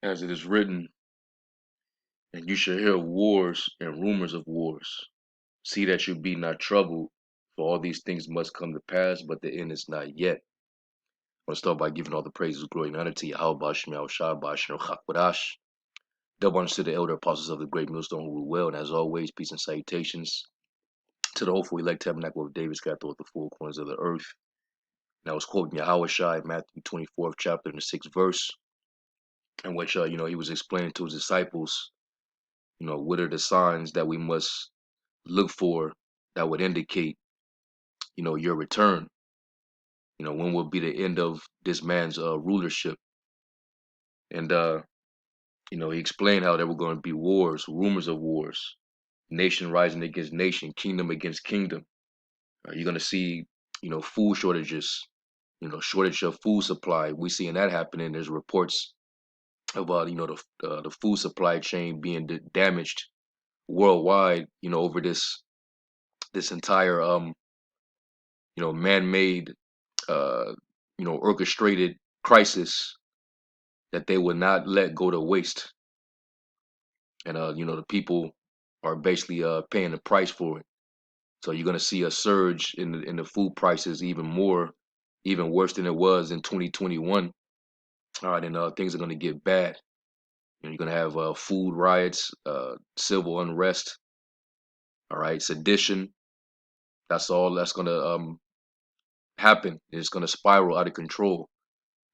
as it is written, and you shall hear of wars and rumors of wars. See that you be not troubled, for all these things must come to pass, but the end is not yet. I want to start by giving all the praises, glory, and honor to Yahweh, Bashim, Yahushua, Bashim, Chakbadash. Double honor to the elder apostles of the great millstone who rule well, and as always, peace and salutations to the hopeful elect tabernacle of David scattered throughout the four corners of the earth. And I was quoting Yahweh Shai, Matthew 24th chapter, in the 6th verse, in which, he was explaining to his disciples, what are the signs that we must look for that would indicate, your return. When will be the end of this man's rulership? And, he explained how there were going to be wars, rumors of wars, nation rising against nation, kingdom against kingdom. You're going to see, food shortages, shortage of food supply. We seeing that happening. There's reports about, the food supply chain being damaged worldwide, over this entire, man-made, uh, orchestrated crisis that they would not let go to waste. And, the people are basically paying the price for it. So you're going to see a surge in the food prices even worse than it was in 2021. All right, and things are going to get bad. You're going to have food riots, civil unrest. All right, sedition. That's all that's going to happen. It's going to spiral out of control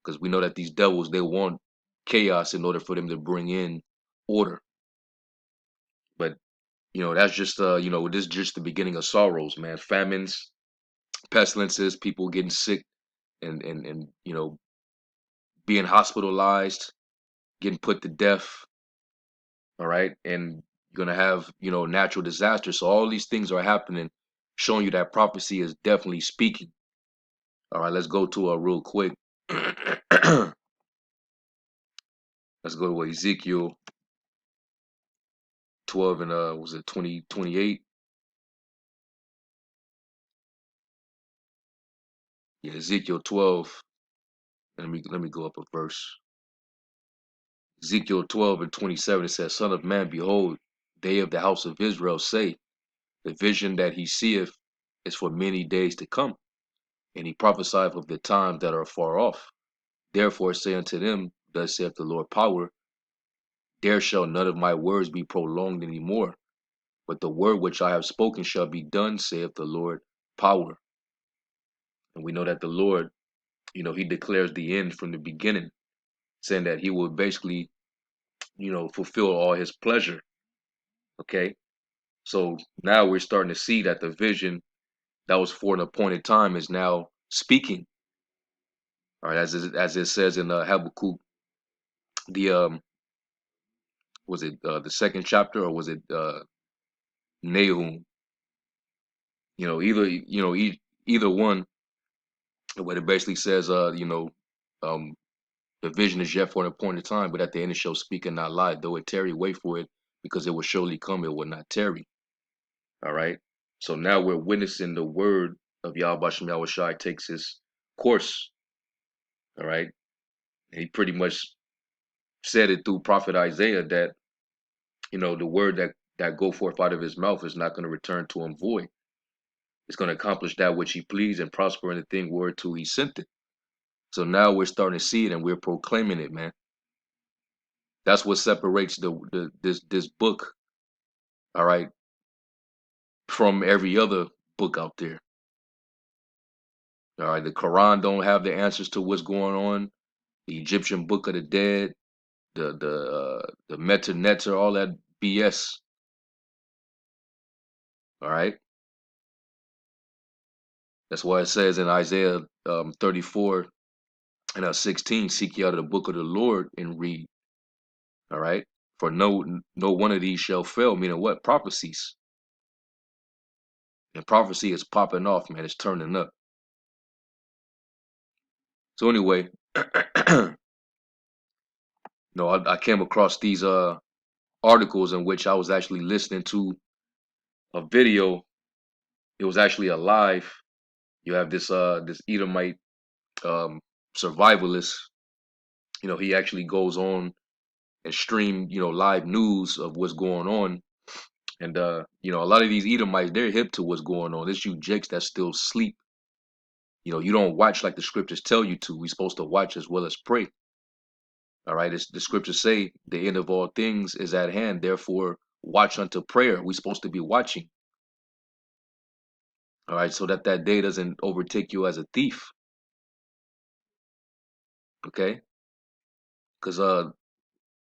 because we know that these devils, they want chaos in order for them to bring in order. But that's just this is just the beginning of sorrows, man. Famines, pestilences, people getting sick, and being hospitalized, getting put to death. All right, and you're gonna have natural disasters. So all these things are happening, showing you that prophecy is definitely speaking. All right, let's go to real quick. Let's go to Ezekiel 12 and was it 2028? Yeah, Ezekiel 12. Let me go up a verse. Ezekiel 12 and 27, it says, Son of man, behold, they of the house of Israel say, the vision that he seeth is for many days to come, and he prophesieth of the times that are far off. Therefore say unto them, thus saith the Lord power, there shall none of my words be prolonged any more, but the word which I have spoken shall be done, saith the Lord power. And we know that the Lord, he declares the end from the beginning, saying that he will basically, fulfill all his pleasure. Okay. So now we're starting to see that the vision that was for an appointed time is now speaking. All right, as it says in Habakkuk, the was it the second chapter, or was it Nahum? Either one. What it basically says, um, the vision is yet for an appointed time, but at the end it shall speak and not lie. Though it tarry, wait for it, because it will surely come; it will not tarry. All right. So now we're witnessing the word of Yahweh Bashem Yahweh Shai takes his course. All right. And he pretty much said it through prophet Isaiah that, the word that go forth out of his mouth is not going to return to him void. It's going to accomplish that which he pleased and prosper in the thing whereto he sent it. So now we're starting to see it and we're proclaiming it, man. That's what separates this book, all right, from every other book out there. All right, the Quran don't have the answers to what's going on. The Egyptian Book of the Dead, the Meta Netter, all that BS. All right, that's why it says in Isaiah 34 and 16, seek ye out of the book of the Lord and read. All right, for no one of these shall fail. Meaning what? Prophecies. And prophecy is popping off, man. It's turning up. So anyway, I came across these articles in which I was actually listening to a video. It was actually a live. You have this Edomite um survivalist. He actually goes on and stream, live news of what's going on. And a lot of these Edomites, they're hip to what's going on. It's you jakes that still sleep. You don't watch like the scriptures tell you to. We're supposed to watch as well as pray. All right. It's, the scriptures say the end of all things is at hand. Therefore, watch unto prayer. We're supposed to be watching. All right. So that that day doesn't overtake you as a thief. Okay. Because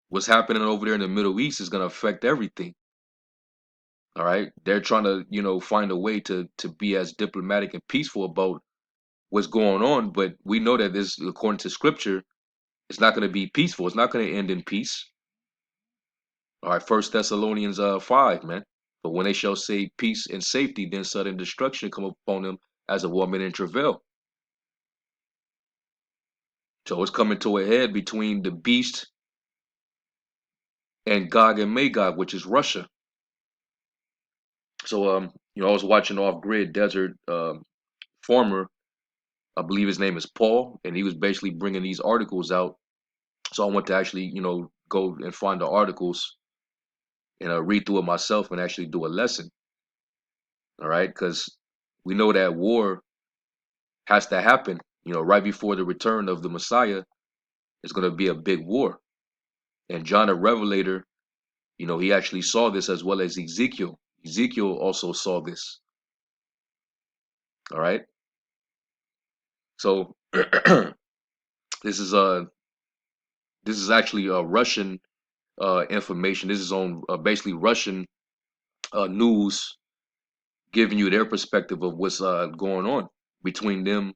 what's happening over there in the Middle East is going to affect everything. All right. They're trying to, find a way to be as diplomatic and peaceful about what's going on. But we know that this, according to scripture, it's not going to be peaceful. It's not going to end in peace. All right. First Thessalonians 5, man. But when they shall say peace and safety, then sudden destruction come upon them as a woman in travail. So it's coming to a head between the beast and Gog and Magog, which is Russia. So I was watching Off Grid Desert Farmer. I believe his name is Paul, and he was basically bringing these articles out. So I went to actually, go and find the articles and read through it myself and actually do a lesson. All right, because we know that war has to happen. Right before the return of the Messiah, it's going to be a big war. And John the Revelator, he actually saw this as well as Ezekiel. Ezekiel also saw this. All right. So this is actually Russian information. This is on basically Russian news, giving you their perspective of what's going on between them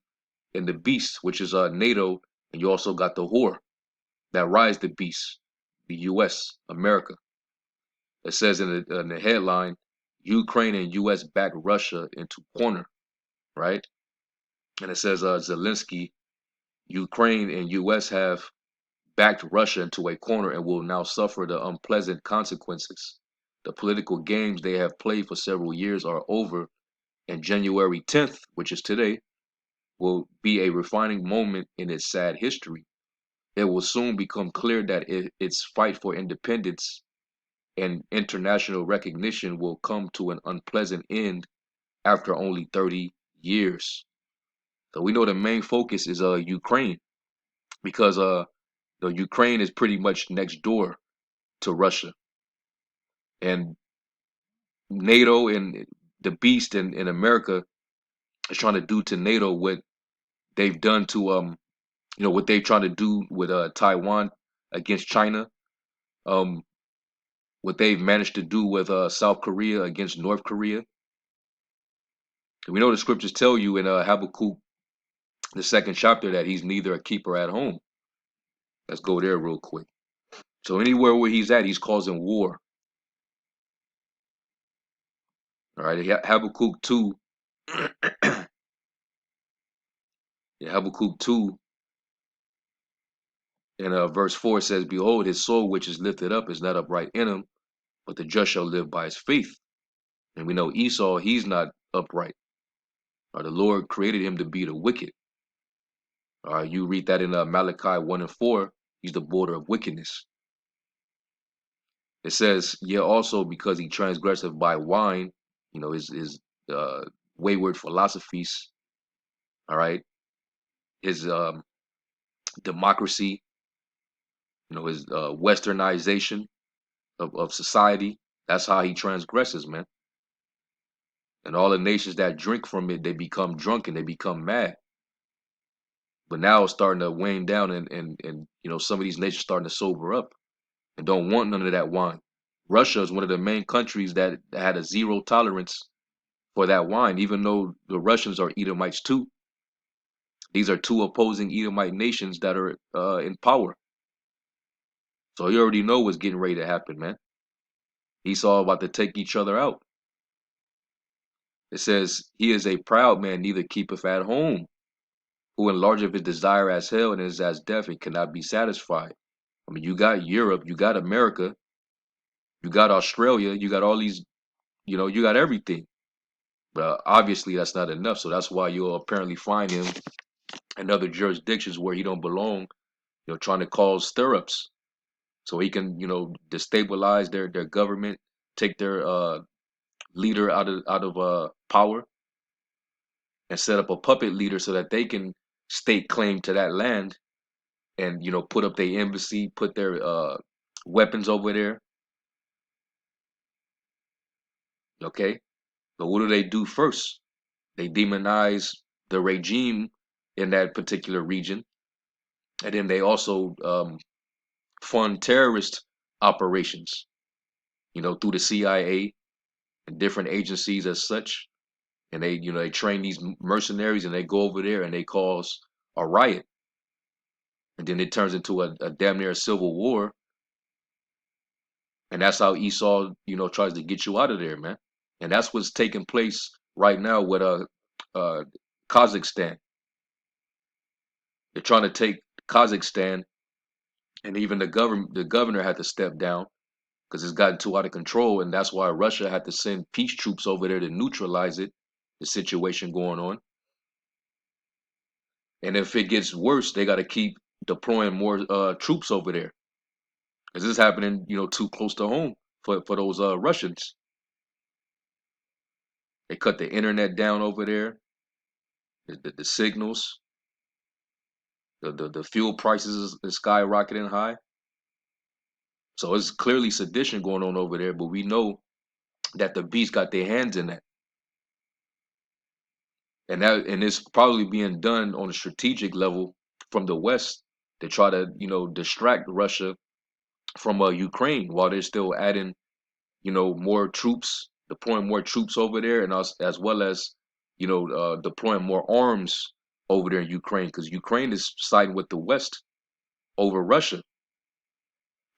and the beast, which is NATO, and you also got the whore that rides the beast, the U.S. America. It says in the headline, Ukraine and U.S. back Russia into corner, right? And it says Zelensky, Ukraine and U.S. have backed Russia into a corner and will now suffer the unpleasant consequences. The political games they have played for several years are over, and January 10th, which is today, will be a refining moment in its sad history. It will soon become clear that its fight for independence and international recognition will come to an unpleasant end after only 30 years. So we know the main focus is Ukraine, because Ukraine is pretty much next door to Russia, and NATO and the beast in America is trying to do to NATO what they've done to what they're trying to do with Taiwan against China, um what they've managed to do with South Korea against North Korea. And we know the scriptures tell you in Habakkuk, the second chapter, that he's neither a keeper at home. Let's go there real quick. So anywhere where he's at, he's causing war. All right, Habakkuk 2, yeah, Habakkuk 2 and verse 4 says, Behold, his soul which is lifted up is not upright in him, but the just shall live by his faith. And we know Esau, he's not upright. The Lord created him to be the wicked. You read that in Malachi 1 and 4, he's the border of wickedness. It says, yeah, also because he transgresseth by wine, his wayward philosophies, all right, his democracy, his westernization of society. That's how he transgresses, man. And all the nations that drink from it, they become drunk and they become mad. But now it's starting to wane down, and some of these nations starting to sober up and don't want none of that wine. Russia is one of the main countries that had a zero tolerance for that wine, even though the Russians are Edomites too. These are two opposing Edomite nations that are in power. So you already know what's getting ready to happen, man. Esau about to take each other out. It says, he is a proud man, neither keepeth at home, who enlargeth his desire as hell and is as death and cannot be satisfied. I mean, you got Europe, you got America, you got Australia, you got all these, you got everything. But obviously that's not enough. So that's why you'll apparently find him in other jurisdictions where he don't belong, trying to cause stirrups. so he can, destabilize their government, take their leader out of power, and set up a puppet leader so that they can stake claim to that land and put up their embassy, put their weapons over there. Okay, but what do they do first? They demonize the regime in that particular region, and then they also fund terrorist operations, through the CIA and different agencies as such. And they train these mercenaries, and they go over there and they cause a riot, and then it turns into a damn near civil war. And that's how Esau, tries to get you out of there, man. And that's what's taking place right now with uh Kazakhstan. They're trying to take Kazakhstan, and even the governor had to step down because it's gotten too out of control, and that's why Russia had to send peace troops over there to neutralize it, the situation going on. And if it gets worse, they got to keep deploying more troops over there, because this is happening, too close to home for those Russians. They cut the internet down over there, the signals, the fuel prices is skyrocketing high. So it's clearly sedition going on over there, but we know that the beast got their hands in that. And it's probably being done on a strategic level from the West to try to, distract Russia from Ukraine, while they're still adding, more troops, deploying more troops over there, and as well as, deploying more arms over there in Ukraine, because Ukraine is siding with the West over Russia.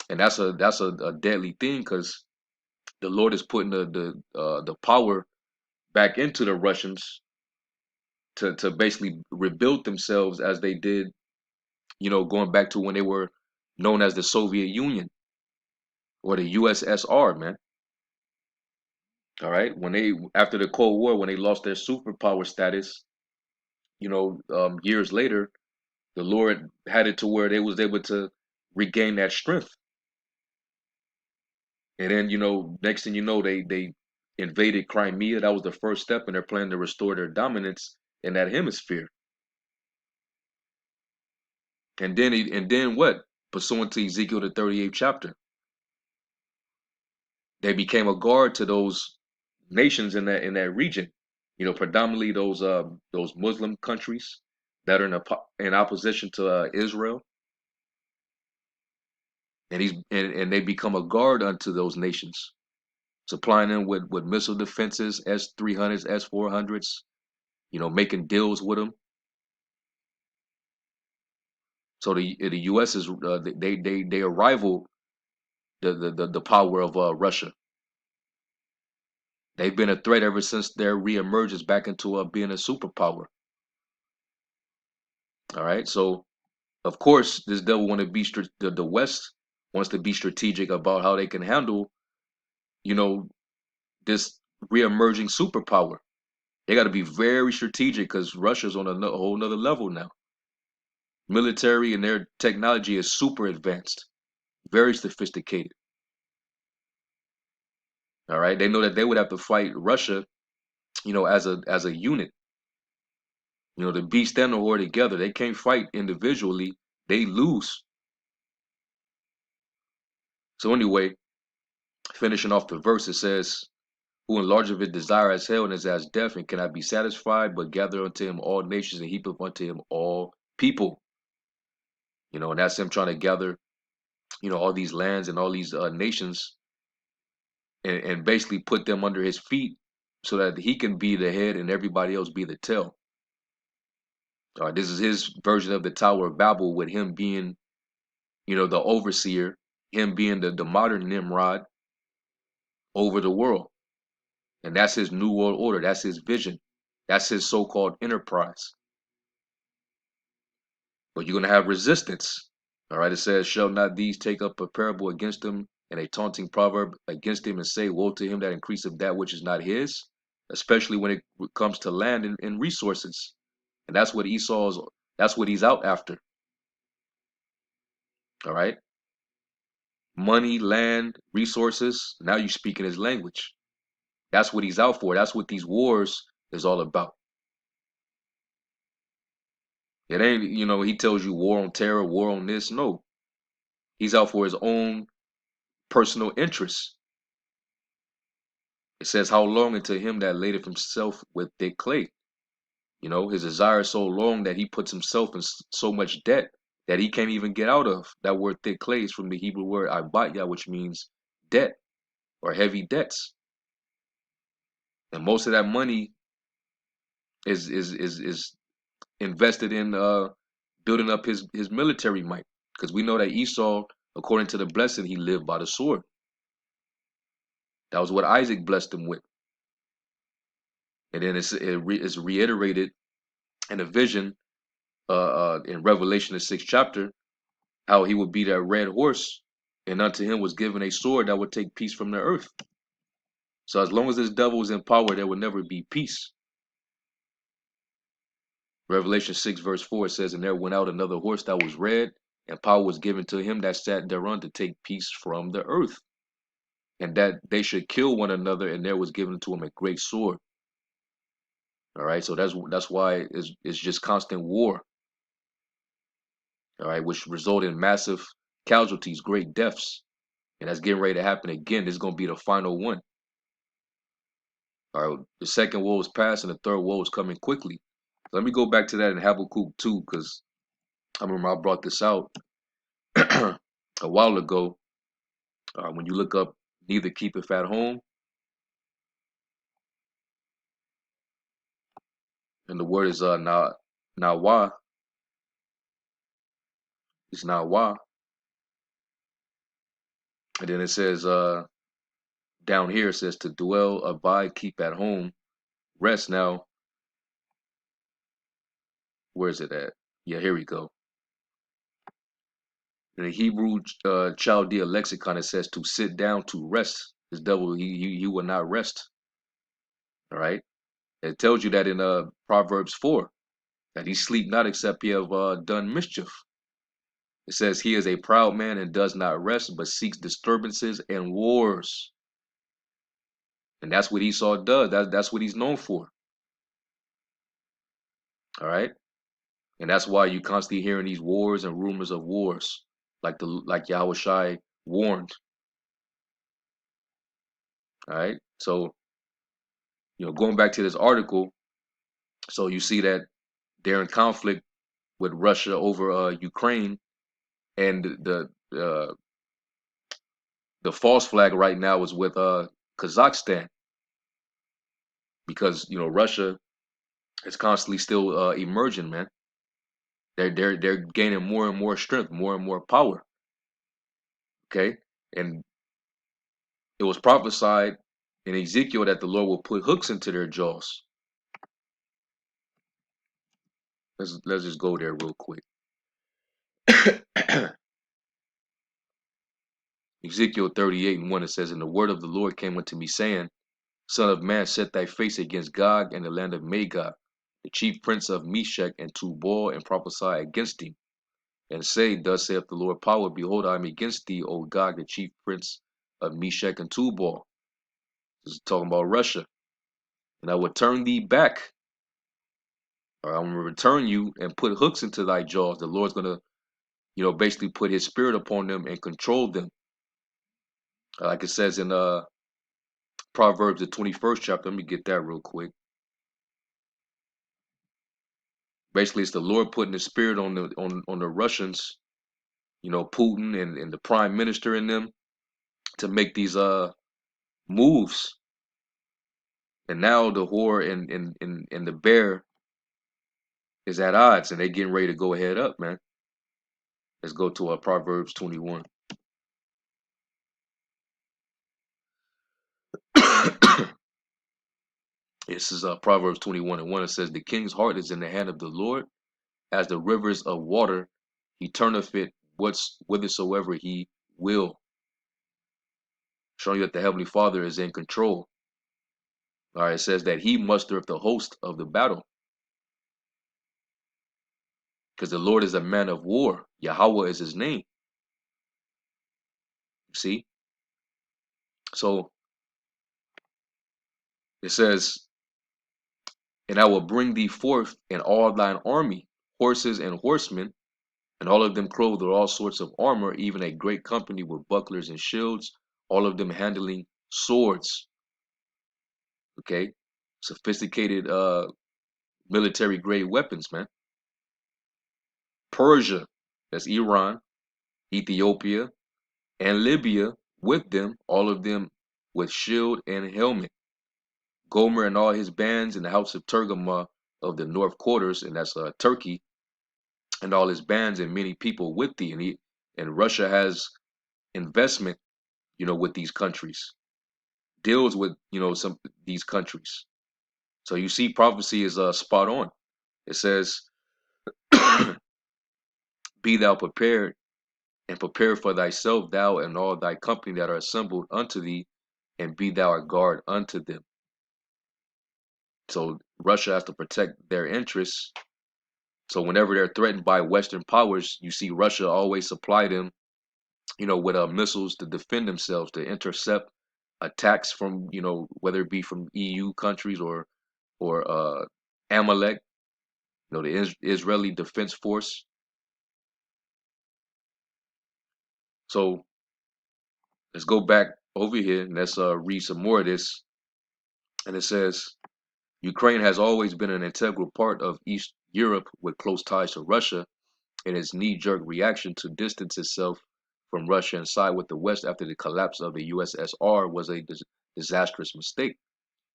And that's a deadly thing, because the Lord is putting the power back into the Russians to basically rebuild themselves as they did, going back to when they were known as the Soviet Union or the USSR, man. All right, when they after the Cold War, when they lost their superpower status, years later, the Lord had it to where they was able to regain that strength. And then, next thing you know, they invaded Crimea. That was the first step in their plan to restore their dominance in that hemisphere. And then what? Pursuant to Ezekiel the 38th chapter, they became a guard to those nations in that region. Predominantly those Muslim countries that are in opposition to Israel, and they become a guard unto those nations, supplying them with missile defenses, S-300s, S-400s, making deals with them. So the U.S. is they rival the power of Russia. They've been a threat ever since their reemergence back into being a superpower. All right, so of course this devil want to be the West wants to be strategic about how they can handle, you know, this reemerging superpower. They got to be very strategic because Russia's on a whole nother level now. Military and their technology is super advanced, very sophisticated. All right, they know that they would have to fight Russia, as a unit. The beast and the horde together, they can't fight individually. They lose. So anyway, finishing off the verse, it says, "Who enlargeth his desire as hell and is as death, and cannot be satisfied, but gather unto him all nations and heap up unto him all people." And that's him trying to gather, all these lands and all these nations, and basically put them under his feet so that he can be the head and everybody else be the tail. All right, this is his version of the Tower of Babel, with him being, the overseer, him being the modern Nimrod over the world. And that's his new world order. That's his vision. That's his so-called enterprise. But you're going to have resistance. All right, it says, "Shall not these take up a parable against him, and a taunting proverb against him, and say, Woe to him that increaseth that which is not his?" Especially when it comes to land and resources. And that's what he's out after. All right. money, land, resources. Now you speaking his language. That's what he's out for. That's what these wars is all about. It ain't, he tells you war on terror, war on this. No, he's out for his own personal interests. It says, how long unto him that ladeth himself with thick clay. His desire is so long that he puts himself in so much debt that he can't even get out of. That word thick clay is from the Hebrew word abatya, which means debt or heavy debts. And most of that money is invested in building up his military might. Because we know that Esau, according to the blessing, he lived by the sword. That was what Isaac blessed him with. And then it's reiterated in a vision in Revelation, the 6th chapter, how he would be that red horse, and unto him was given a sword that would take peace from the earth. So as long as this devil is in power, there will never be peace. Revelation 6 verse 4 says, and there went out another horse that was red, and power was given to him that sat thereon to take peace from the earth, and that they should kill one another, and there was given to him a great sword. All right, so that's why it's just constant war. All right, which result in massive casualties, great deaths. And that's getting ready to happen again. This is going to be the final one. All right, the second woe is past and the third woe is coming quickly. Let me go back to that in Habakkuk 2, because I remember I brought this out a while ago. When you look up neither keepeth at home, and the word is nawa, it's nawa. And then it says down here, it says to dwell, abide, keep at home, rest. Now, where is it at? Yeah, here we go. In the Hebrew Chaldea lexicon, it says to sit down, to rest. This devil, he will not rest. All right. It tells you that in Proverbs 4, that he sleep not except he have done mischief. It says he is a proud man and does not rest, but seeks disturbances and wars. And that's what Esau does. That's what he's known for. All right. And that's why you constantly hearing these wars and rumors of wars, like Yahweh Shai warned. All right. So, going back to this article, so you see that they're in conflict with Russia over Ukraine, and the false flag right now is with Kazakhstan, because Russia is constantly still emerging, man. They're gaining more and more strength, more and more power. Okay, and it was prophesied in Ezekiel that the Lord will put hooks into their jaws. Let's just go there real quick. Ezekiel 38:1, it says, and the word of the Lord came unto me, saying, Son of man, set thy face against Gog and the land of Magog, the chief prince of Meshech and Tubal, and prophesy against him, and say, thus saith the Lord power, behold, I am against thee, O Gog, the chief prince of Meshech and Tubal. This is talking about Russia. And I will turn thee back, or I'm going to return you and put hooks into thy jaws. The Lord's going to, basically put his spirit upon them and control them. Like it says in Proverbs, the 21st chapter. Let me get that real quick. Basically, it's the Lord putting his spirit on the Russians, Putin and the prime minister in them, to make these moves. And now the whore and the bear is at odds, and they getting ready to go head up, man. Let's go to Proverbs 21. This is Proverbs 21:1. It says, the king's heart is in the hand of the Lord, as the rivers of water. He turneth it whithersoever he will. Showing you that the Heavenly Father is in control. All right, it says that he mustereth the host of the battle. Because the Lord is a man of war. Yahweh is his name. See? So it says, and I will bring thee forth in all thine army, horses and horsemen, and all of them clothed with all sorts of armor, even a great company with bucklers and shields, all of them handling swords. Okay? Sophisticated military grade weapons, man. Persia, that's Iran, Ethiopia, and Libya with them, all of them with shield and helmet. Gomer and all his bands in the house of Tergama of the north quarters, and that's Turkey, and all his bands and many people with thee. And Russia has investment, with these countries, deals with some these countries. So you see, prophecy is spot on. It says, "Be thou prepared, and prepare for thyself, thou and all thy company that are assembled unto thee, and be thou a guard unto them." So Russia has to protect their interests. So whenever they're threatened by Western powers, you see Russia always supply them, with missiles to defend themselves, to intercept attacks from, whether it be from EU countries or Amalek, the Israeli Defense Force. So let's go back over here and let's read some more of this. And it says, Ukraine has always been an integral part of East Europe with close ties to Russia, and its knee-jerk reaction to distance itself from Russia and side with the West after the collapse of the USSR was a disastrous mistake.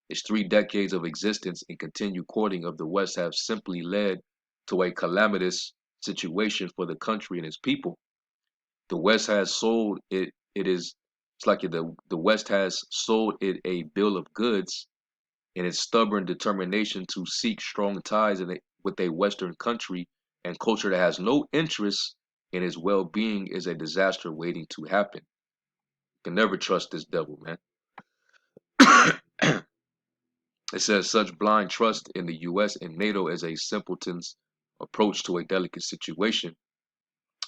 Its 3 decades of existence and continued courting of the West have simply led to a calamitous situation for the country and its people. The West has sold it. It's like the West has sold it a bill of goods, and its stubborn determination to seek strong ties with a Western country and culture that has no interest in its well-being is a disaster waiting to happen. You can never trust this devil, man. It says such blind trust in the US and NATO is a simpleton's approach to a delicate situation,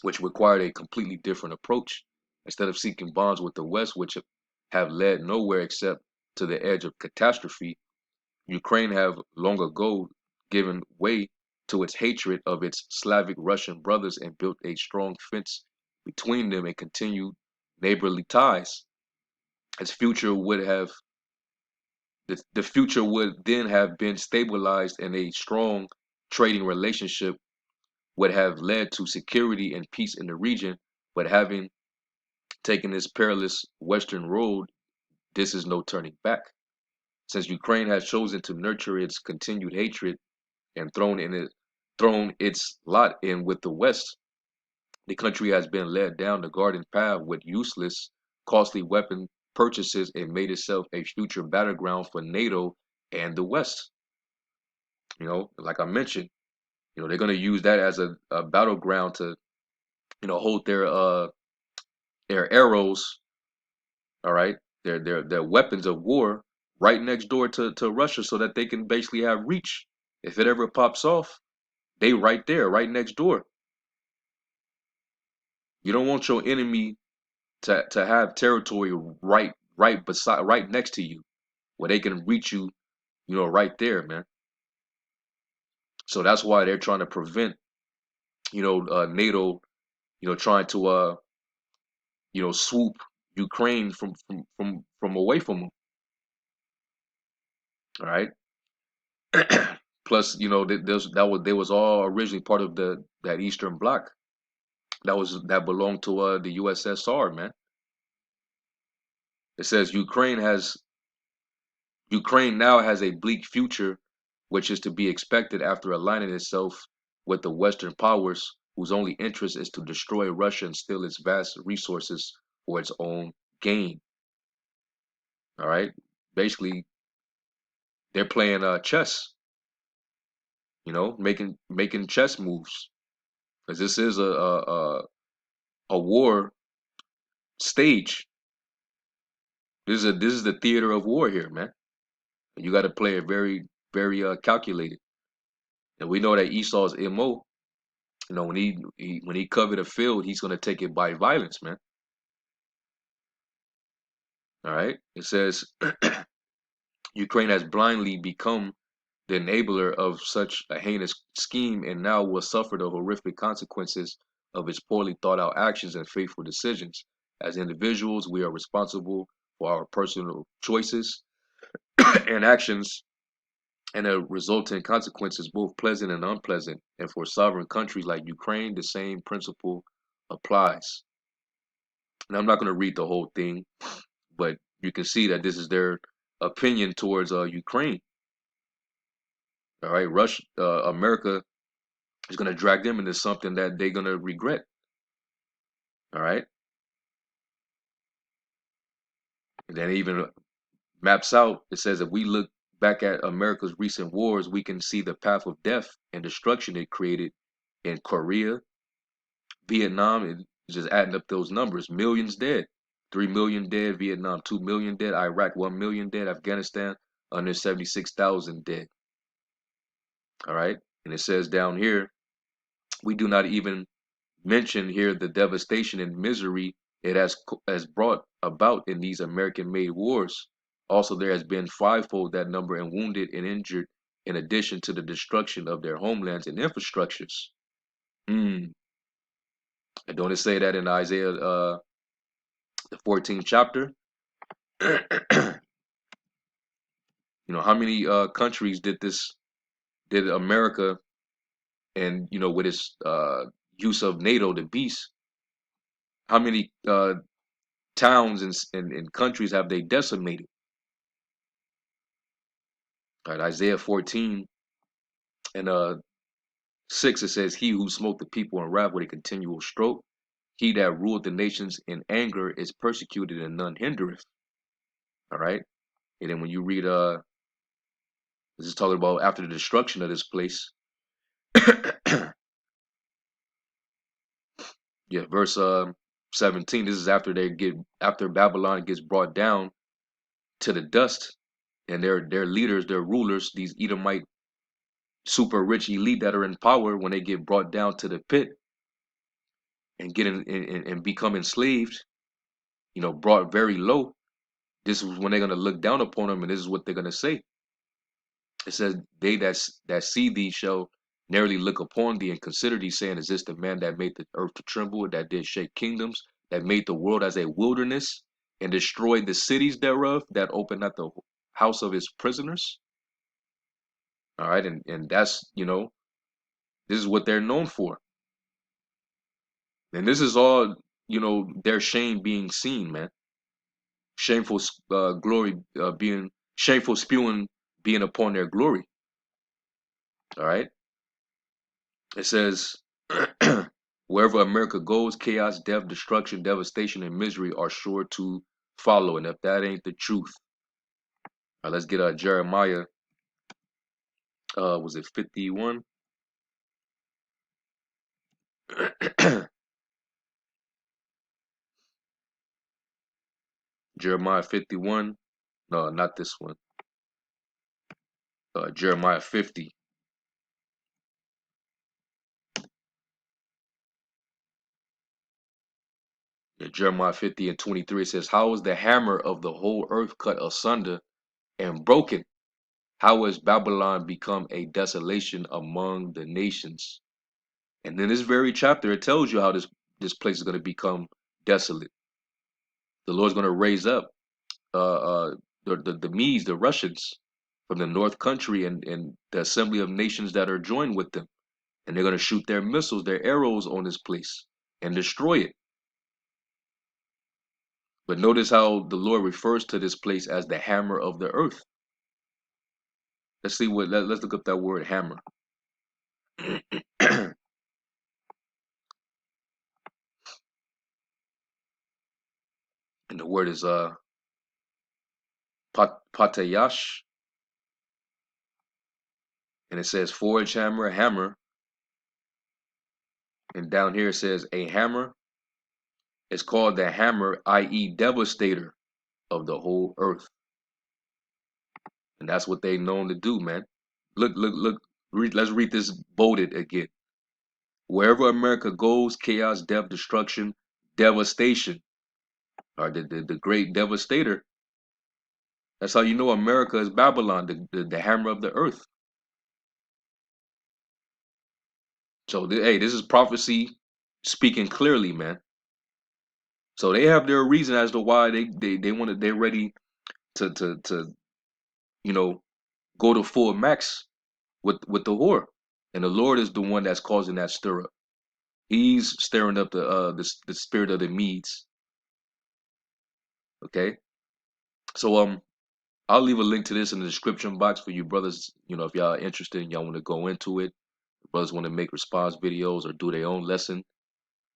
which required a completely different approach. Instead of seeking bonds with the West, which have led nowhere except to the edge of catastrophe, Ukraine have long ago given way to its hatred of its Slavic Russian brothers and built a strong fence between them and continued neighborly ties. Its future would have the future would then have been stabilized, and a strong trading relationship would have led to security and peace in the region. But having taken this perilous western road, this is no turning back. Since Ukraine has chosen to nurture its continued hatred and thrown its lot in with the West, the country has been led down the garden path with useless, costly weapon purchases and made itself a future battleground for NATO and the West. Like I mentioned, they're going to use that as a battleground to, hold their arrows, all right, their weapons of war right next door to Russia, so that they can basically have reach. If it ever pops off, they right there, right next door. You don't want your enemy to have territory right next to you, where they can reach you, right there, man. So that's why they're trying to prevent, NATO, trying to swoop Ukraine from away from them. All right. Plus, there was all originally part of that Eastern Bloc that belonged to the USSR, man. It says Ukraine now has a bleak future, which is to be expected after aligning itself with the Western powers, whose only interest is to destroy Russia and steal its vast resources for its own gain. All right, basically they're playing chess, making chess moves, because this is a war stage. This is the theater of war here, man. You got to play it very, very calculated. And we know that Esau's MO, when he covered a field, he's gonna take it by violence, man. All right. It says Ukraine has blindly become the enabler of such a heinous scheme and now will suffer the horrific consequences of its poorly thought out actions and fateful decisions. As individuals, we are responsible for our personal choices and actions and the resulting consequences, both pleasant and unpleasant. And for sovereign countries like Ukraine, the same principle applies. And I'm not going to read the whole thing, but you can see that this is their opinion towards Ukraine. All right, Russia, America is going to drag them into something that they're going to regret. All right, and then it even maps out. It says if we look back at America's recent wars, we can see the path of death and destruction it created in Korea, Vietnam, and just adding up those numbers, millions dead, 3 million dead, Vietnam 2 million dead, Iraq 1 million dead, Afghanistan under 76,000 dead. All right, and it says down here we do not even mention here the devastation and misery it has brought about in these American-made wars. Also, there has been fivefold that number in wounded and injured, in addition to the destruction of their homelands and infrastructures. Mm. And don't it say that in Isaiah, the 14th chapter? How many countries did America, and with its use of NATO, the beast, how many towns and countries have they decimated? Right, Isaiah 14 and 6, it says, "He who smote the people in wrath with a continual stroke, he that ruled the nations in anger is persecuted and none hindereth." All right. And then when you read this is talking about after the destruction of this place. Yeah, verse 17. This is after Babylon gets brought down to the dust, and their leaders, their rulers, these Edomite super rich elite that are in power, when they get brought down to the pit and get and become enslaved, brought very low. This is when they're gonna look down upon them, and this is what they're gonna say. It says, "They that see thee shall narrowly look upon thee and consider thee, saying, Is this the man that made the earth to tremble, that did shake kingdoms, that made the world as a wilderness, and destroyed the cities thereof, that opened not the house of his prisoners?" All right, and that's this is what they're known for, and this is all their shame being seen, man. Shameful glory being shameful spewing being upon their glory. All right. It says, wherever America goes, chaos, death, destruction, devastation, and misery are sure to follow. And if that ain't the truth, let's get Jeremiah. Was it 51? Jeremiah 51. No, not this one. Jeremiah 50. Yeah, Jeremiah 50 and 23 says, "How is the hammer of the whole earth cut asunder and broken? How has Babylon become a desolation among the nations?" And in this very chapter, it tells you how this place is going to become desolate. The Lord's going to raise up the Medes, the Russians, from the North Country, and the assembly of nations that are joined with them, and they're going to shoot their missiles, their arrows on this place and destroy it. But notice how the Lord refers to this place as the hammer of the earth. Let's see let's look up that word hammer. And the word is patayash, and it says forge hammer, hammer, and down here it says a hammer. It's called the hammer, i.e., devastator of the whole earth, and that's what they known to do, man. Look, look, look. Let's read this bolded again. Wherever America goes, chaos, death, destruction, devastation, or the great devastator That's how you know America is Babylon, the hammer of the earth. So, hey, this is prophecy speaking clearly, man. So they have their reason as to why they want to, they're ready to you know go to full max with the whore, and the Lord is the one that's causing that stir up. He's stirring up the spirit of the Medes. Okay, so I'll leave a link to this in the description box for you brothers. You know, if y'all are interested and y'all want to go into it, brothers want to make response videos or do their own lesson.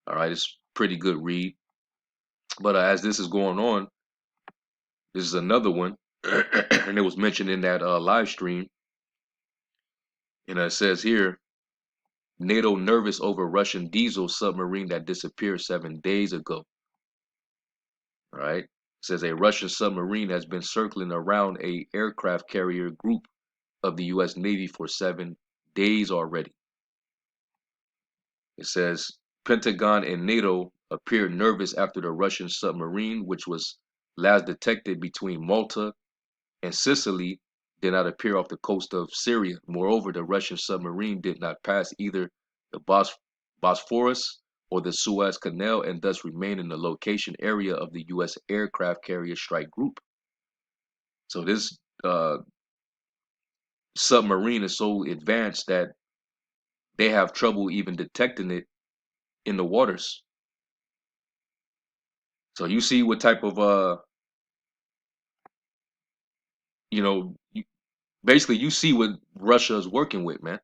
All right, it's pretty good read. But as this is going on, this is another one, and it was mentioned in that live stream. And it says here, NATO nervous over Russian diesel submarine that disappeared 7 days ago. All right. It says a Russian submarine has been circling around a aircraft carrier group of the U.S. Navy for 7 days already. It says Pentagon and NATO appeared nervous after the Russian submarine, which was last detected between Malta and Sicily, did not appear off the coast of Syria. Moreover, the Russian submarine did not pass either the Bosphorus or the Suez Canal and thus remained in the location area of the U.S. aircraft carrier strike group. So this submarine is so advanced that they have trouble even detecting it in the waters. So you see what type of you know, basically you see what Russia is working with, man.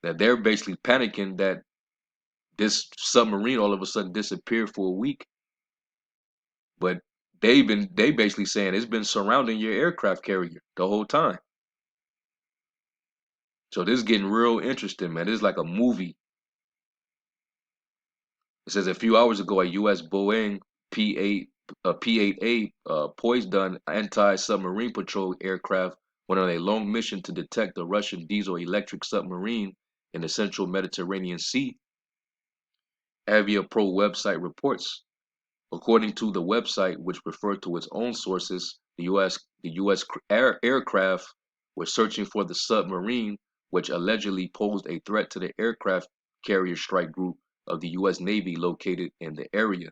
That they're basically panicking that this submarine all of a sudden disappeared for a week, but they basically saying it's been surrounding your aircraft carrier the whole time. So this is getting real interesting, man. This is like a movie. It says a few hours ago, a U.S. Boeing P-8 P-8A Poseidon anti-submarine patrol aircraft went on a long mission to detect the Russian diesel-electric submarine in the central Mediterranean Sea. Aviapro website reports. According to the website, which referred to its own sources, the U.S. aircraft were searching for the submarine, which allegedly posed a threat to the aircraft carrier strike group of the U.S. Navy located in the area.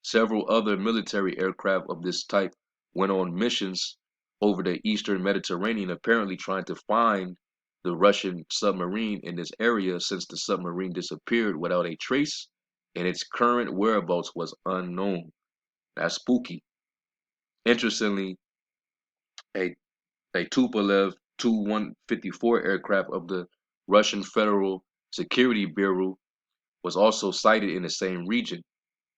Several other military aircraft of this type went on missions over the eastern Mediterranean, apparently trying to find the Russian submarine in this area since the submarine disappeared without a trace and its current whereabouts was unknown. That's spooky. Interestingly, a, a Tupolev Tu-154 aircraft of the Russian Federal Security Bureau was also sighted in the same region.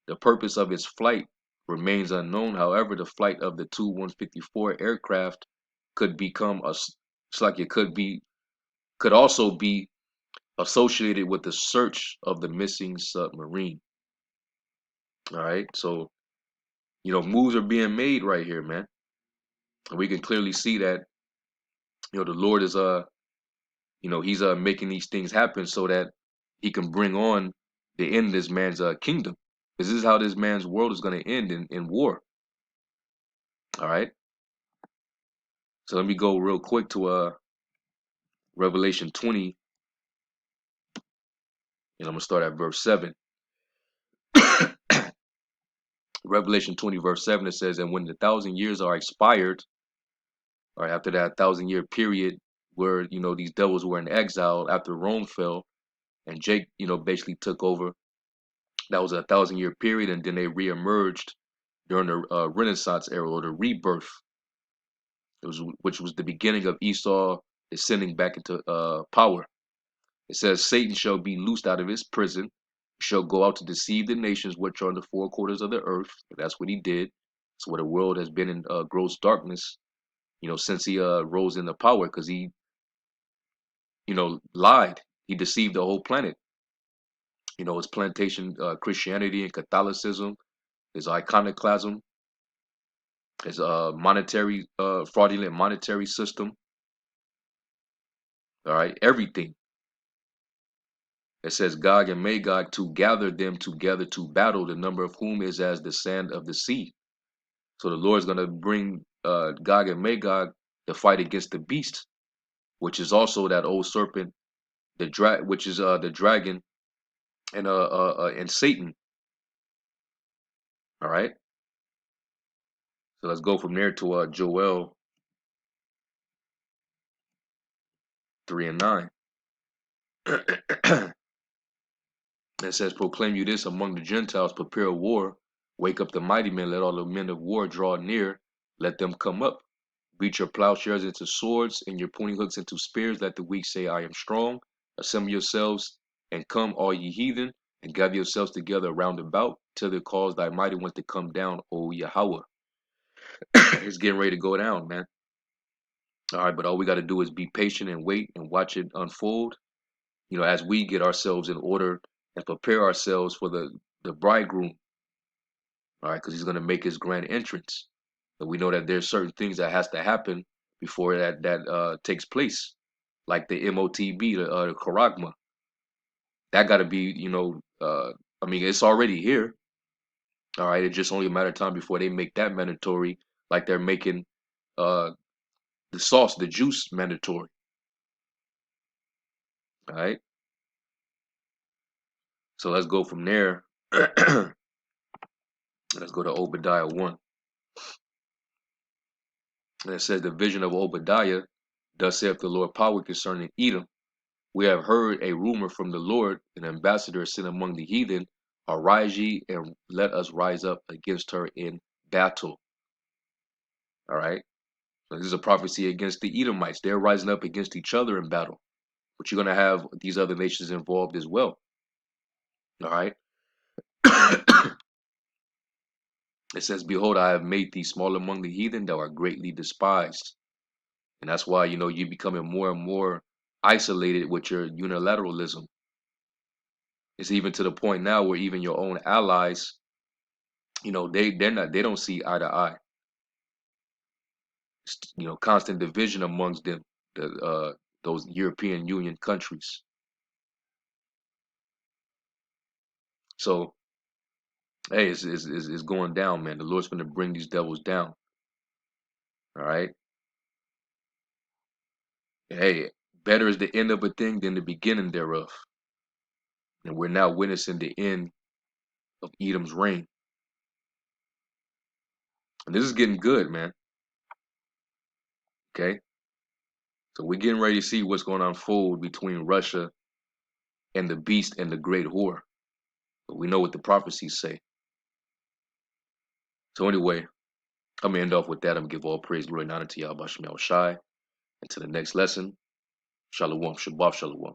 The purpose of its flight remains unknown. However, the flight of the Tu-154 aircraft could become a it's like it could also be associated with the search of the missing submarine. All right, so moves are being made right here, man, and we can clearly see that the Lord is he's making these things happen so that he can bring on the end of this man's kingdom. This is how this man's world is going to end in war. All right. So let me go real quick to Revelation 20, and I'm gonna start at verse 7. Revelation 20, verse 7, it says, and when the 1,000 years are expired, or after that 1,000 year period where these devils were in exile after Rome fell, and Jake basically took over. That was a 1,000 year period, and then they reemerged during the Renaissance era, or the rebirth. Which was the beginning of Esau ascending back into power. It says, Satan shall be loosed out of his prison, shall go out to deceive the nations which are in the four quarters of the earth. And that's what he did. That's where the world has been in gross darkness, since he rose into power, because he, lied. He deceived the whole planet. His plantation Christianity and Catholicism, his iconoclasm, his monetary fraudulent monetary system. All right, everything. It says Gog and Magog to gather them together to battle, the number of whom is as the sand of the sea. So the Lord's gonna bring Gog and Magog to fight against the beast, which is also that old serpent, which is the dragon and Satan. All right. So let's go from there to Joel 3 and 9. It says, "Proclaim you this among the Gentiles: prepare a war, wake up the mighty men, let all the men of war draw near, let them come up. Beat your plowshares into swords and your pruning hooks into spears. Let the weak say, I am strong. Assemble yourselves and come, all ye heathen, and gather yourselves together round about, till they cause thy mighty ones to come down, O Yahweh." It's getting ready to go down, man. All right, but all we got to do is be patient and wait and watch it unfold. As we get ourselves in order and prepare ourselves for the bridegroom. All right, because he's going to make his grand entrance. But we know that there's certain things that has to happen before that takes place, like the MOTB, the charagma. That got to be, I mean, it's already here. All right, it's just only a matter of time before they make that mandatory, like they're making uh the sauce, the juice mandatory. All right, so let's go from there. Let's go to Obadiah 1. And it says, "The vision of Obadiah, thus saith the Lord power concerning Edom. We have heard a rumor from the Lord, an ambassador sent among the heathen. Arise ye, and let us rise up against her in battle." All right. So this is a prophecy against the Edomites. They're rising up against each other in battle. But you're going to have these other nations involved as well. All right. It says, "Behold, I have made thee small among the heathen, thou art greatly despised." And that's why, you're becoming more and more isolated with your unilateralism. It's even to the point now where even your own allies, they don't see eye to eye. Constant division amongst them, those European Union countries. So, hey, it's going down, man. The Lord's going to bring these devils down. All right. Hey, better is the end of a thing than the beginning thereof. And we're now witnessing the end of Edom's reign. And this is getting good, man. Okay. So we're getting ready to see what's going to unfold between Russia and the beast and the great whore. But we know what the prophecies say. So anyway, I'm gonna end off with that. I'm gonna give all praise, glory, and honor to Yahweh Shai. Until the next lesson, Shalom, Shabbat Shalom.